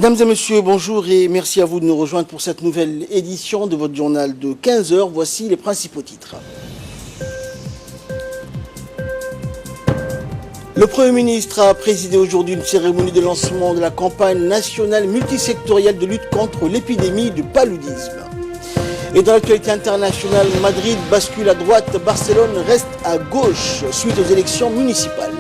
Mesdames et messieurs, bonjour et merci à vous de nous rejoindre pour cette nouvelle édition de votre journal de 15 h. Voici les principaux titres. Le Premier ministre a présidé aujourd'hui une cérémonie de lancement de la campagne nationale multisectorielle de lutte contre l'épidémie du paludisme. Et dans l'actualité internationale, Madrid bascule à droite, Barcelone reste à gauche suite aux élections municipales.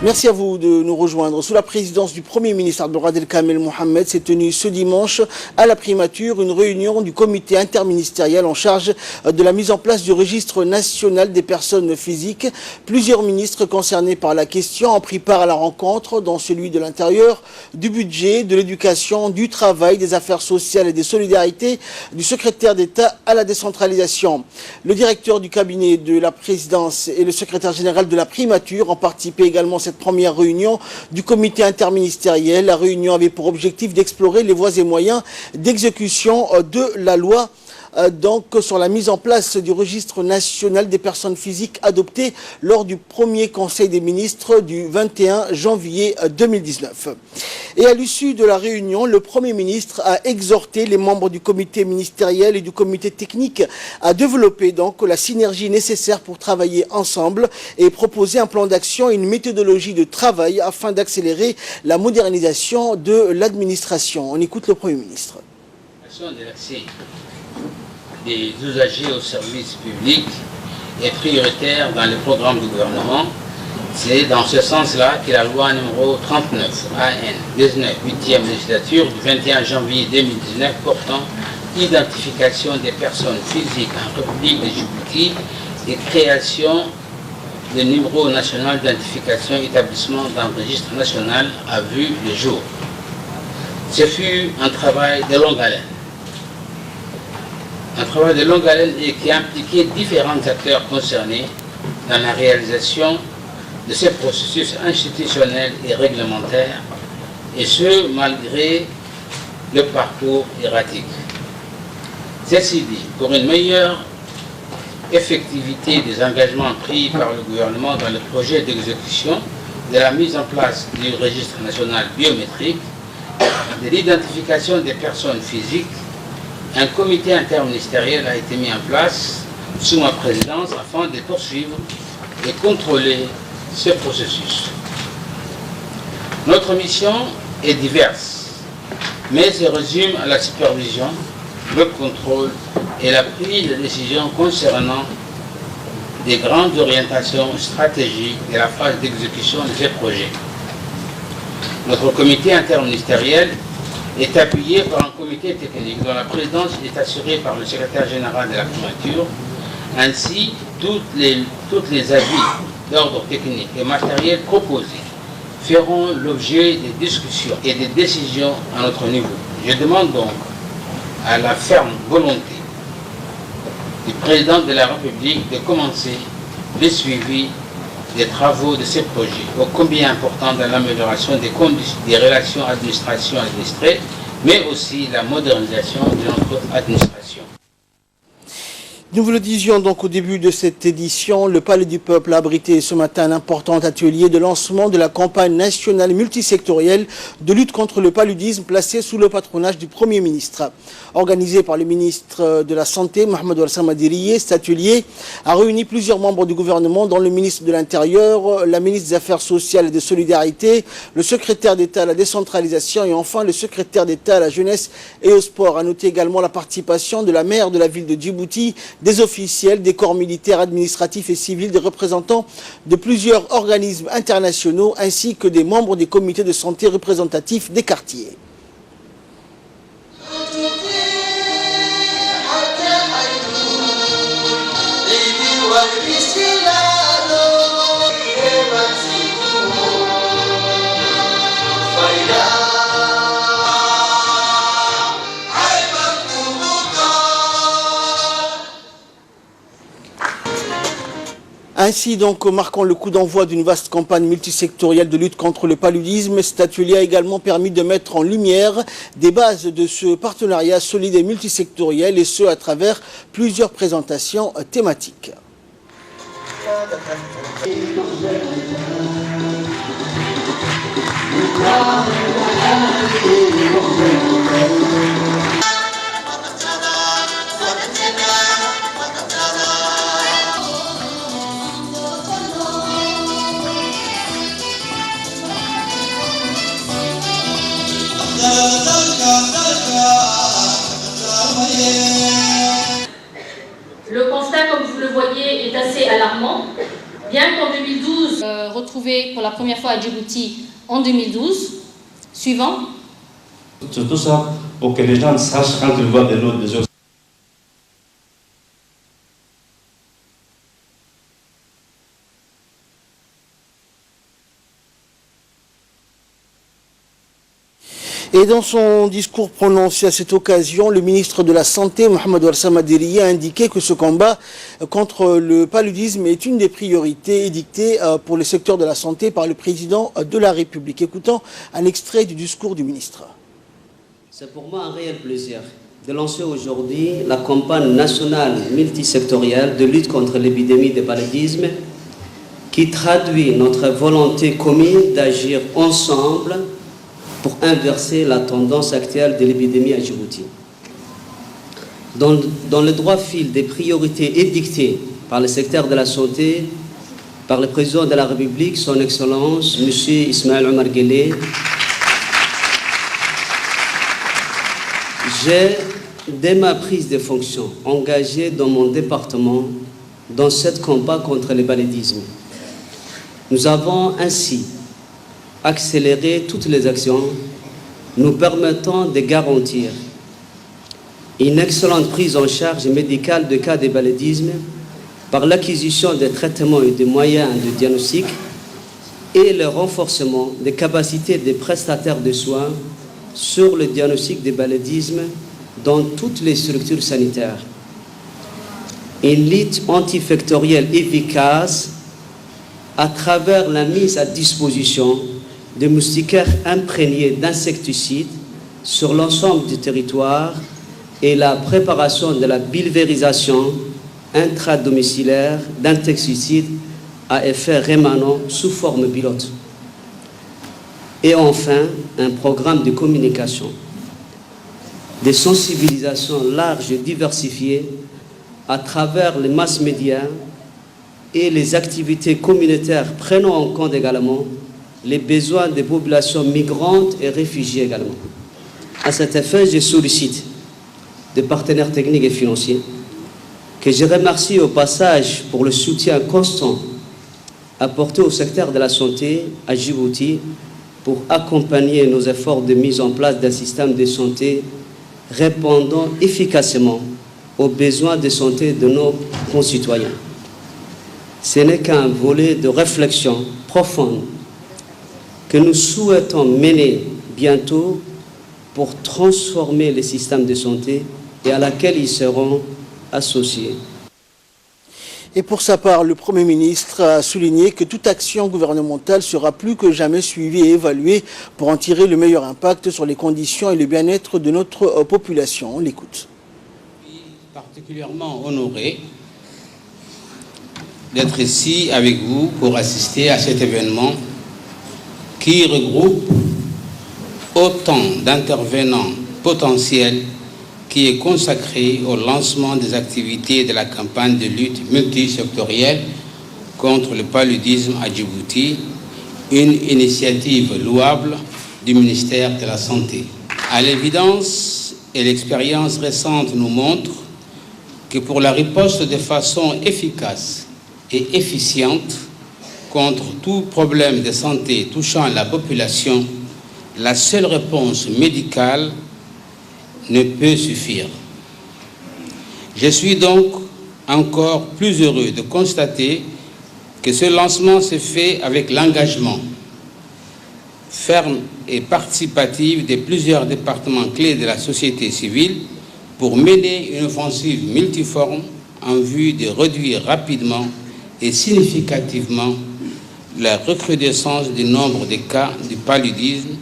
Merci à vous de nous rejoindre. Sous la présidence du Premier ministre Abdelrahman Kamel Mohamed s'est tenue ce dimanche à la primature une réunion du comité interministériel en charge de la mise en place du registre national des personnes physiques. Plusieurs ministres concernés par la question ont pris part à la rencontre, dont celui de l'Intérieur, du Budget, de l'Éducation, du Travail, des Affaires sociales et des Solidarités, du secrétaire d'État à la décentralisation. Le directeur du cabinet de la présidence et le secrétaire général de la primature ont participé également à cette première réunion du comité interministériel. La réunion avait pour objectif d'explorer les voies et moyens d'exécution de la loi donc sur la mise en place du registre national des personnes physiques adopté lors du premier conseil des ministres du 21 janvier 2019. Et à l'issue de la réunion, le Premier ministre a exhorté les membres du comité ministériel et du comité technique à développer donc la synergie nécessaire pour travailler ensemble et proposer un plan d'action et une méthodologie de travail afin d'accélérer la modernisation de l'administration. On écoute le Premier ministre. Des usagers au service public est prioritaire dans le programme du gouvernement. C'est dans ce sens-là que la loi numéro 39 AN 19, 8e législature du 21 janvier 2019 portant identification des personnes physiques en République de Djibouti et création de numéro national d'identification établissement d'un registre national a vu le jour. Ce fut un travail de longue haleine. Un travail de longue haleine et qui a impliqué différents acteurs concernés dans la réalisation de ces processus institutionnels et réglementaires, et ce, malgré le parcours erratique. Ceci dit, pour une meilleure effectivité des engagements pris par le gouvernement dans le projet d'exécution de la mise en place du registre national biométrique, de l'identification des personnes physiques, un comité interministériel a été mis en place sous ma présidence afin de poursuivre et contrôler ce processus. Notre mission est diverse, mais se résume à la supervision, le contrôle et la prise de décision concernant des grandes orientations stratégiques de la phase d'exécution de ces projets. Notre comité interministériel est appuyé par un comité technique dont la présidence est assurée par le secrétaire général de la primature. Ainsi, tous les avis d'ordre technique et matériel proposés feront l'objet des discussions et des décisions à notre niveau. Je demande donc à la ferme volonté du président de la République de commencer le suivi des travaux de ces projets, ô combien importants dans l'amélioration des relations administration-administrée, mais aussi la modernisation de notre administration. Nous vous le disions donc au début de cette édition, le Palais du Peuple a abrité ce matin un important atelier de lancement de la campagne nationale multisectorielle de lutte contre le paludisme placée sous le patronage du Premier ministre. Organisé par le ministre de la Santé, Mohamed Warsama Diriye, cet atelier a réuni plusieurs membres du gouvernement, dont le ministre de l'Intérieur, la ministre des Affaires sociales et des Solidarités, le secrétaire d'État à la décentralisation et enfin le secrétaire d'État à la jeunesse et au sport. À noter également la participation de la maire de la ville de Djibouti, des officiels, des corps militaires, administratifs et civils, des représentants de plusieurs organismes internationaux ainsi que des membres des comités de santé représentatifs des quartiers. Ainsi donc, marquant le coup d'envoi d'une vaste campagne multisectorielle de lutte contre le paludisme, cet atelier a également permis de mettre en lumière des bases de ce partenariat solide et multisectoriel, et ce à travers plusieurs présentations thématiques. Le constat, comme vous le voyez, est assez alarmant. Bien qu'en 2012, retrouvé pour la première fois à Djibouti en 2012, suivant. Tout ça pour que les gens sachent quand ils voient de l'eau des autres. Et dans son discours prononcé à cette occasion, le ministre de la Santé, Mohamed Warsa Madiri, a indiqué que ce combat contre le paludisme est une des priorités édictées pour le secteur de la santé par le président de la République. Écoutons un extrait du discours du ministre. C'est pour moi un réel plaisir de lancer aujourd'hui la campagne nationale multisectorielle de lutte contre l'épidémie de paludisme qui traduit notre volonté commune d'agir ensemble pour inverser la tendance actuelle de l'épidémie à Djibouti. Dans le droit fil des priorités édictées par le secteur de la santé, par le président de la République, son Excellence, M. Ismaël Omar Guelleh, j'ai, dès ma prise de fonction, engagé dans mon département dans cette combat contre le paludisme. Nous avons ainsi accélérer toutes les actions nous permettant de garantir une excellente prise en charge médicale de cas de paludisme par l'acquisition de traitements et de moyens de diagnostic et le renforcement des capacités des prestataires de soins sur le diagnostic de paludisme dans toutes les structures sanitaires. Une lutte antifectorielle efficace à travers la mise à disposition de moustiquaires imprégnés d'insecticides sur l'ensemble du territoire et la préparation de la pulvérisation intradomiciliaire d'insecticides à effet rémanent sous forme pilote. Et enfin, un programme de communication, de sensibilisation large et diversifiée à travers les masses médias et les activités communautaires prenant en compte également les besoins des populations migrantes et réfugiées également. À cet effet, je sollicite des partenaires techniques et financiers que je remercie au passage pour le soutien constant apporté au secteur de la santé à Djibouti pour accompagner nos efforts de mise en place d'un système de santé répondant efficacement aux besoins de santé de nos concitoyens. Ce n'est qu'un volet de réflexion profonde que nous souhaitons mener bientôt pour transformer les systèmes de santé et à laquelle ils seront associés. Et pour sa part, le Premier ministre a souligné que toute action gouvernementale sera plus que jamais suivie et évaluée pour en tirer le meilleur impact sur les conditions et le bien-être de notre population. On l'écoute. Je suis particulièrement honoré d'être ici avec vous pour assister à cet événement qui regroupe autant d'intervenants potentiels qui est consacré au lancement des activités de la campagne de lutte multisectorielle contre le paludisme à Djibouti, une initiative louable du ministère de la Santé. À l'évidence, et l'expérience récente nous montre que pour la riposte de façon efficace et efficiente contre tout problème de santé touchant la population, la seule réponse médicale ne peut suffire. Je suis donc encore plus heureux de constater que ce lancement se fait avec l'engagement ferme et participatif de plusieurs départements clés de la société civile pour mener une offensive multiforme en vue de réduire rapidement et significativement la recrudescence du nombre de cas du paludisme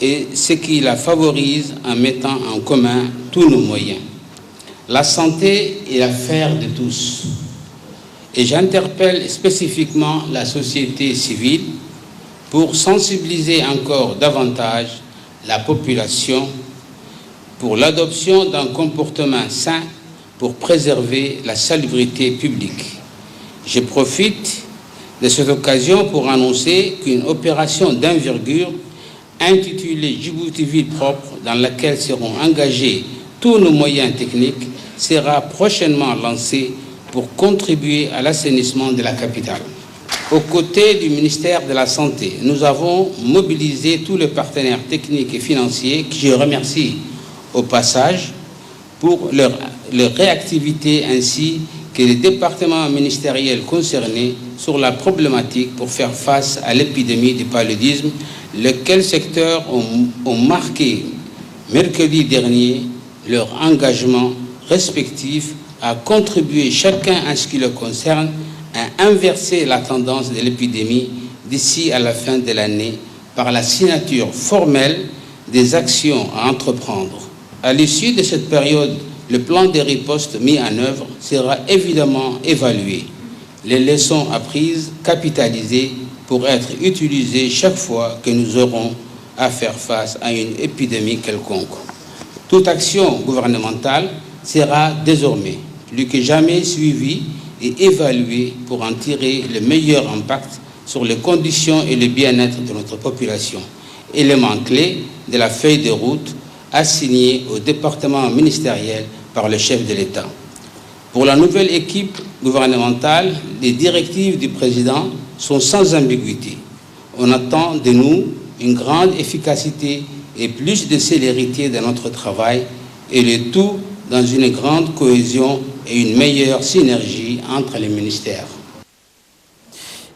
et ce qui la favorise en mettant en commun tous nos moyens. La santé est l'affaire de tous. Et j'interpelle spécifiquement la société civile pour sensibiliser encore davantage la population pour l'adoption d'un comportement sain pour préserver la salubrité publique. Je profite de cette occasion pour annoncer qu'une opération d'envergure intitulée Djibouti Ville propre, dans laquelle seront engagés tous nos moyens techniques, sera prochainement lancée pour contribuer à l'assainissement de la capitale. Aux côtés du ministère de la Santé, nous avons mobilisé tous les partenaires techniques et financiers, que je remercie au passage pour leur réactivité, ainsi que les départements ministériels concernés sur la problématique pour faire face à l'épidémie du paludisme, lesquels secteurs ont marqué mercredi dernier leur engagement respectif à contribuer chacun à ce qui le concerne à inverser la tendance de l'épidémie d'ici à la fin de l'année par la signature formelle des actions à entreprendre. À l'issue de cette période, le plan de riposte mis en œuvre sera évidemment évalué. Les leçons apprises capitalisées pour être utilisées chaque fois que nous aurons à faire face à une épidémie quelconque. Toute action gouvernementale sera désormais plus que jamais suivie et évaluée pour en tirer le meilleur impact sur les conditions et le bien-être de notre population. Élément clé de la feuille de route assignée au département ministériel par le chef de l'État. Pour la nouvelle équipe gouvernementale, les directives du président sont sans ambiguïté. On attend de nous une grande efficacité et plus de célérité dans notre travail, et le tout dans une grande cohésion et une meilleure synergie entre les ministères.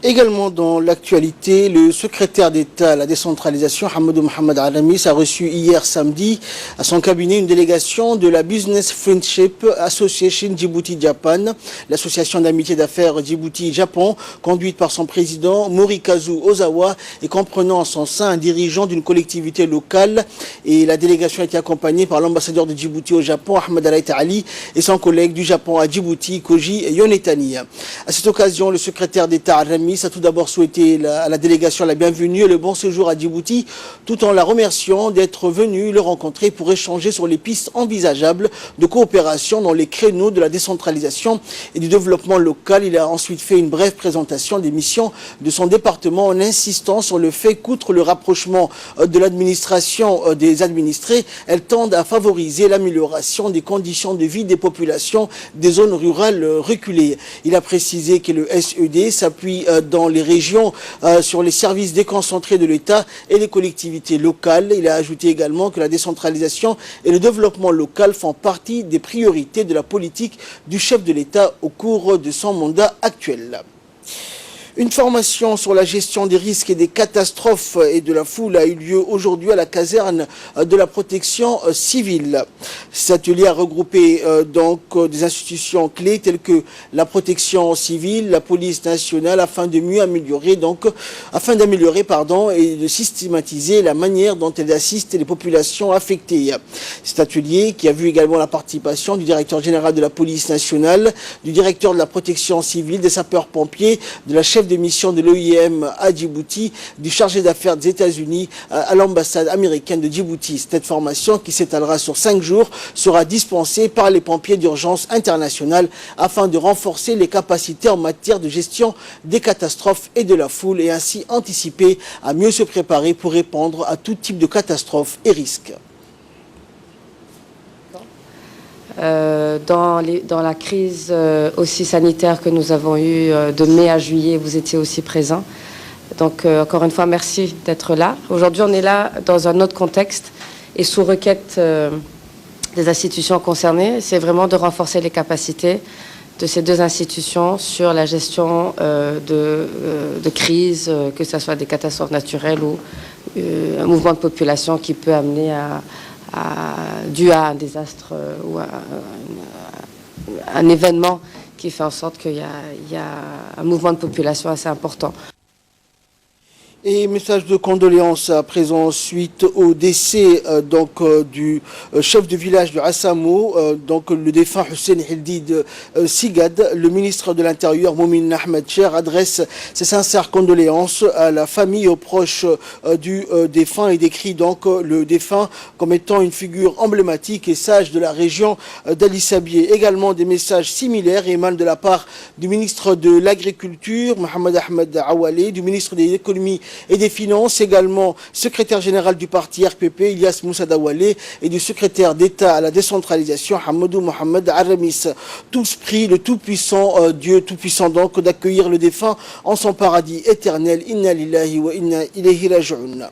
Également dans l'actualité, le secrétaire d'État à la décentralisation, Hamadou Mohamed Alamis, a reçu hier samedi à son cabinet une délégation de la Business Friendship Association Djibouti-Japan, l'association d'amitié d'affaires Djibouti-Japon, conduite par son président Morikazu Ozawa et comprenant en son sein un dirigeant d'une collectivité locale. Et la délégation a été accompagnée par l'ambassadeur de Djibouti au Japon, Ahmed Alaïta Ali, et son collègue du Japon à Djibouti, Koji Yonetani. À cette occasion, le secrétaire d'État Alamis a tout d'abord souhaité à la délégation la bienvenue et le bon séjour à Djibouti, tout en la remerciant d'être venue le rencontrer pour échanger sur les pistes envisageables de coopération dans les créneaux de la décentralisation et du développement local. Il a ensuite fait une brève présentation des missions de son département en insistant sur le fait qu'outre le rapprochement de l'administration des administrés, elles tendent à favoriser l'amélioration des conditions de vie des populations des zones rurales reculées. Il a précisé que le SED s'appuie dans les régions sur les services déconcentrés de l'État et les collectivités locales. Il a ajouté également que la décentralisation et le développement local font partie des priorités de la politique du chef de l'État au cours de son mandat actuel. Une formation sur la gestion des risques et des catastrophes et de la foule a eu lieu aujourd'hui à la caserne de la protection civile. Cet atelier a regroupé des institutions clés telles que la protection civile, la police nationale, afin d'améliorer et de systématiser la manière dont elles assistent les populations affectées. Cet atelier qui a vu également la participation du directeur général de la police nationale, du directeur de la protection civile, des sapeurs-pompiers, de la chef de mission de l'OIM à Djibouti, du chargé d'affaires des États-Unis à l'ambassade américaine de Djibouti. Cette formation, qui s'étalera sur 5 jours, sera dispensée par les pompiers d'urgence internationale afin de renforcer les capacités en matière de gestion des catastrophes et de la foule et ainsi anticiper à mieux se préparer pour répondre à tout type de catastrophes et risques. Dans la crise aussi sanitaire que nous avons eue de mai à juillet, vous étiez aussi présents. Donc, encore une fois, merci d'être là. Aujourd'hui, on est là dans un autre contexte et sous requête des institutions concernées. C'est vraiment de renforcer les capacités de ces deux institutions sur la gestion de crises, que ce soit des catastrophes naturelles ou un mouvement de population qui peut amener dû à un désastre ou à un événement qui fait en sorte qu'il y a un mouvement de population assez important. Et message de condoléances à présent suite au décès du chef de village de Assamo, le défunt Hussein Hildid Sigad. Le ministre de l'Intérieur, Moumin Ahmed Cher, adresse ses sincères condoléances à la famille et aux proches du défunt et décrit donc le défunt comme étant une figure emblématique et sage de la région d'Ali Sabieh. Également des messages similaires émanent de la part du ministre de l'Agriculture, Mohamed Ahmed Awale, du ministre de l'Économie et des Finances, également secrétaire général du parti RPP, Ilyas Moussa Dawale, et du secrétaire d'État à la décentralisation, Hamadou Mohamed Aramis. Tous prient le Tout-Puissant, Dieu Tout-Puissant donc, d'accueillir le défunt en son paradis éternel. Inna lillahi wa inna ilayhi raji'un.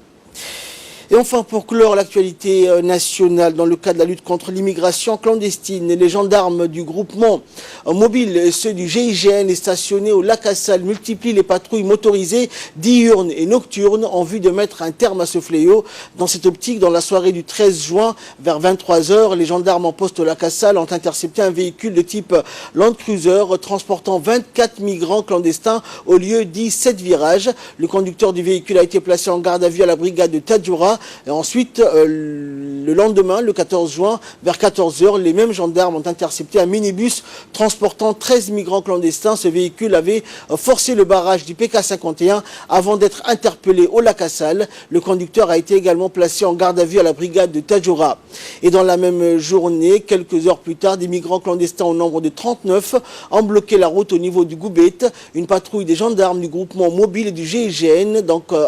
Et enfin, pour clore l'actualité nationale, dans le cadre de la lutte contre l'immigration clandestine, les gendarmes du groupement mobile et ceux du GIGN stationnés au lac Assal multiplient les patrouilles motorisées diurnes et nocturnes en vue de mettre un terme à ce fléau. Dans cette optique, dans la soirée du 13 juin, vers 23h, les gendarmes en poste au lac Assal ont intercepté un véhicule de type Land Cruiser transportant 24 migrants clandestins au lieu dit 7 virages. Le conducteur du véhicule a été placé en garde à vue à la brigade de Tadjoura. Et ensuite, le lendemain, le 14 juin, vers 14h, les mêmes gendarmes ont intercepté un minibus transportant 13 migrants clandestins. Ce véhicule avait forcé le barrage du PK51 avant d'être interpellé au lac Assal. Le conducteur a été également placé en garde à vue à la brigade de Tadjoura. Et dans la même journée, quelques heures plus tard, des migrants clandestins au nombre de 39 ont bloqué la route au niveau du Goubet. Une patrouille des gendarmes du groupement mobile et du GIGN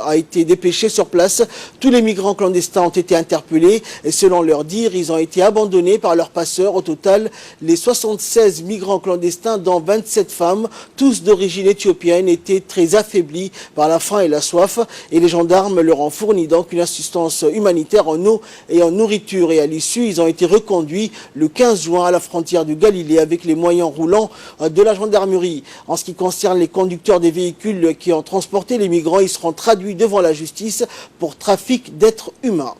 a été dépêchée sur place. Tous les migrants clandestins ont été interpellés et selon leur dire, ils ont été abandonnés par leurs passeurs. Au total, les 76 migrants clandestins, dont 27 femmes, tous d'origine éthiopienne, étaient très affaiblis par la faim et la soif et les gendarmes leur ont fourni donc une assistance humanitaire en eau et en nourriture. Et à l'issue, ils ont été reconduits le 15 juin à la frontière du Galilée avec les moyens roulants de la gendarmerie. En ce qui concerne les conducteurs des véhicules qui ont transporté les migrants, ils seront traduits devant la justice pour trafic d'êtres humains.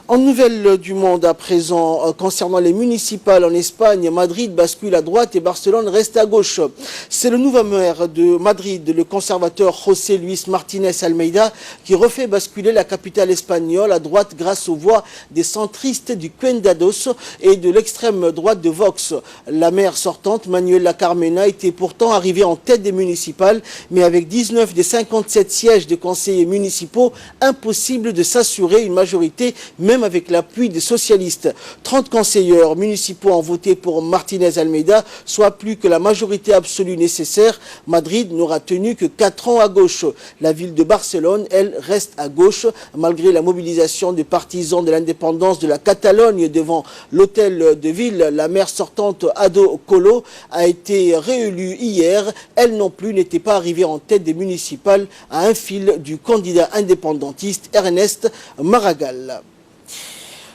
En nouvelles du monde à présent, concernant les municipales en Espagne, Madrid bascule à droite et Barcelone reste à gauche. C'est le nouveau maire de Madrid, le conservateur José Luis Martínez Almeida, qui refait basculer la capitale espagnole à droite grâce aux voix des centristes du Cuendados et de l'extrême droite de Vox. La maire sortante, Manuela Carmena, était pourtant arrivée en tête des municipales, mais avec 19 des 57 sièges de conseillers municipaux, impossible de s'assurer une majorité, même avec l'appui des socialistes. 30 conseillers municipaux ont voté pour Martínez Almeida, soit plus que la majorité absolue nécessaire. Madrid n'aura tenu que 4 ans à gauche. La ville de Barcelone, elle, reste à gauche, malgré la mobilisation des partisans de l'indépendance de la Catalogne devant l'hôtel de ville. La maire sortante Ado Colo a été réélue hier. Elle non plus n'était pas arrivée en tête des municipales à un fil du candidat indépendantiste Ernest Maragall.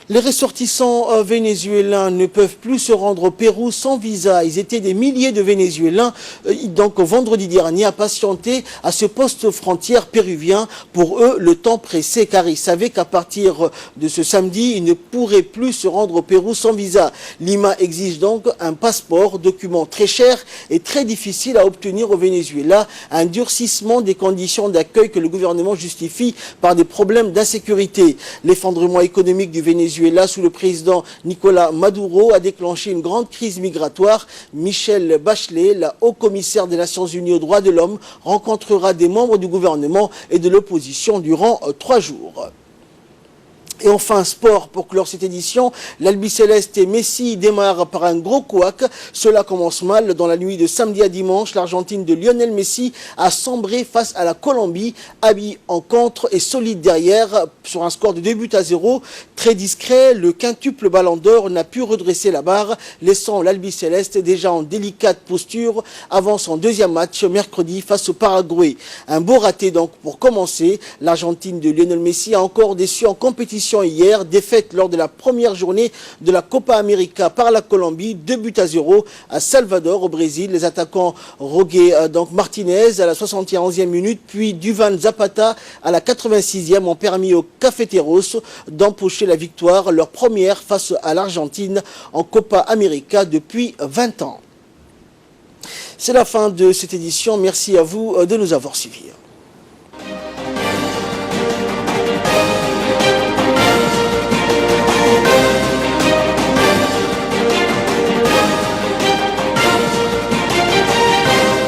Les ressortissants vénézuéliens ne peuvent plus se rendre au Pérou sans visa. Ils étaient des milliers de Vénézuéliens, donc vendredi dernier, à patienter à ce poste frontière péruvien. Pour eux, le temps pressait, car ils savaient qu'à partir de ce samedi, ils ne pourraient plus se rendre au Pérou sans visa. Lima exige donc un passeport, document très cher et très difficile à obtenir au Venezuela. Un durcissement des conditions d'accueil que le gouvernement justifie par des problèmes d'insécurité. L'effondrement économique du Venezuela sous le président Nicolás Maduro a déclenché une grande crise migratoire. Michelle Bachelet, la haut-commissaire des Nations Unies aux droits de l'homme, rencontrera des membres du gouvernement et de l'opposition durant 3 jours. Et enfin, sport, pour clore cette édition, l'Albiceleste et Messi démarrent par un gros couac. Cela commence mal. Dans la nuit de samedi à dimanche, l'Argentine de Lionel Messi a sombré face à la Colombie, habillé en contre et solide derrière, sur un score de 2-0. Très discret, le quintuple Ballon d'Or n'a pu redresser la barre, laissant l'Albiceleste déjà en délicate posture avant son deuxième match mercredi face au Paraguay. Un beau raté donc pour commencer. L'Argentine de Lionel Messi a encore déçu en compétition hier, défaite lors de la première journée de la Copa América par la Colombie, 2-0 à Salvador au Brésil. Les attaquants Rogué Martinez à la 71e minute, puis Duvan Zapata à la 86e ont permis aux Cafeteros d'empocher la victoire, leur première face à l'Argentine en Copa América depuis 20 ans. C'est la fin de cette édition. Merci à vous de nous avoir suivis.